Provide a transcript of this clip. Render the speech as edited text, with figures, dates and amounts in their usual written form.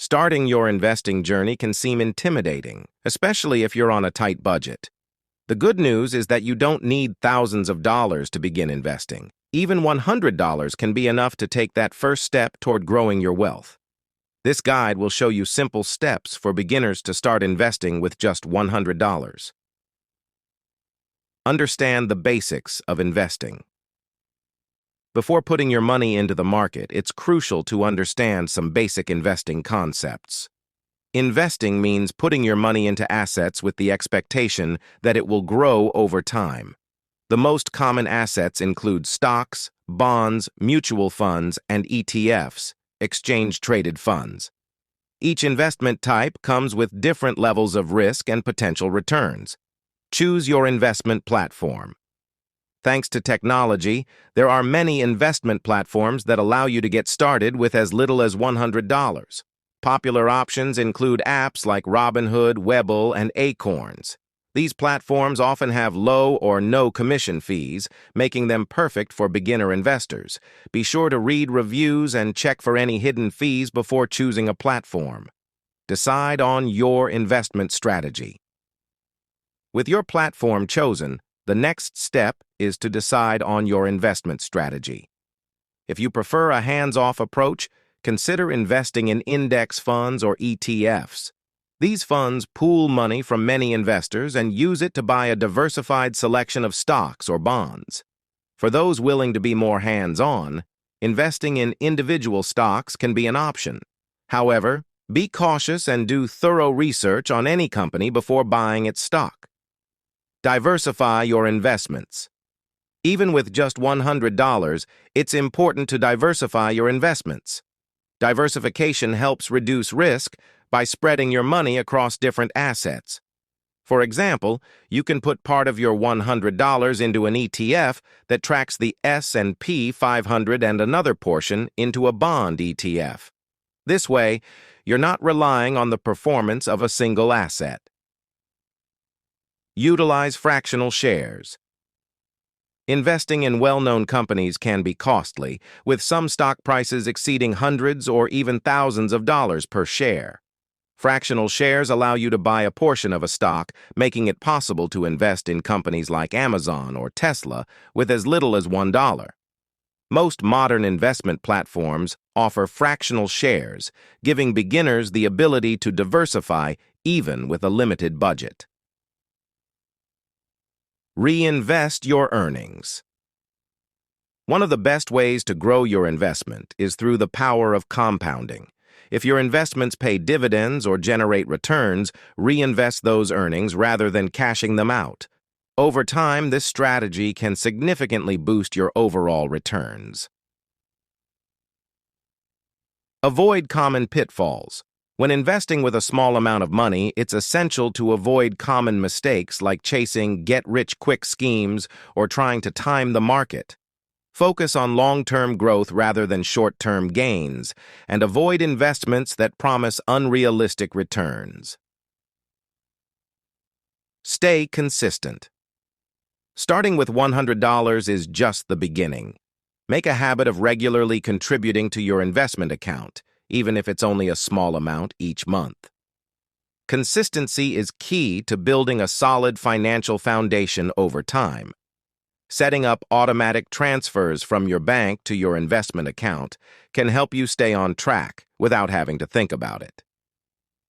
Starting your investing journey can seem intimidating, especially if you're on a tight budget. The good news is that you don't need thousands of dollars to begin investing. Even $100 can be enough to take that first step toward growing your wealth. This guide will show you simple steps for beginners to start investing with just $100. Understand the basics of investing. Before putting your money into the market, it's crucial to understand some basic investing concepts. Investing means putting your money into assets with the expectation that it will grow over time. The most common assets include stocks, bonds, mutual funds, and ETFs, exchange-traded funds. Each investment type comes with different levels of risk and potential returns. Choose your investment platform. Thanks to technology, there are many investment platforms that allow you to get started with as little as $100. Popular options include apps like Robinhood, Webull, and Acorns. These platforms often have low or no commission fees, making them perfect for beginner investors. Be sure to read reviews and check for any hidden fees before choosing a platform. Decide on your investment strategy. With your platform chosen, the next step is to decide on your investment strategy. If you prefer a hands-off approach, consider investing in index funds or ETFs. These funds pool money from many investors and use it to buy a diversified selection of stocks or bonds. For those willing to be more hands-on, investing in individual stocks can be an option. However, be cautious and do thorough research on any company before buying its stock. Diversify your investments. Even with just $100, it's important to diversify your investments. Diversification helps reduce risk by spreading your money across different assets. For example, you can put part of your $100 into an ETF that tracks the S&P 500 and another portion into a bond ETF. This way, you're not relying on the performance of a single asset. Utilize fractional shares. Investing in well-known companies can be costly, with some stock prices exceeding hundreds or even thousands of dollars per share. Fractional shares allow you to buy a portion of a stock, making it possible to invest in companies like Amazon or Tesla with as little as $1. Most modern investment platforms offer fractional shares, giving beginners the ability to diversify even with a limited budget. Reinvest your earnings. One of the best ways to grow your investment is through the power of compounding. If your investments pay dividends or generate returns, reinvest those earnings rather than cashing them out. Over time, this strategy can significantly boost your overall returns. Avoid common pitfalls. When investing with a small amount of money, it's essential to avoid common mistakes like chasing get-rich-quick schemes or trying to time the market. Focus on long-term growth rather than short-term gains, and avoid investments that promise unrealistic returns. Stay consistent. Starting with $100 is just the beginning. Make a habit of regularly contributing to your investment account, even if it's only a small amount each month. Consistency is key to building a solid financial foundation over time. Setting up automatic transfers from your bank to your investment account can help you stay on track without having to think about it.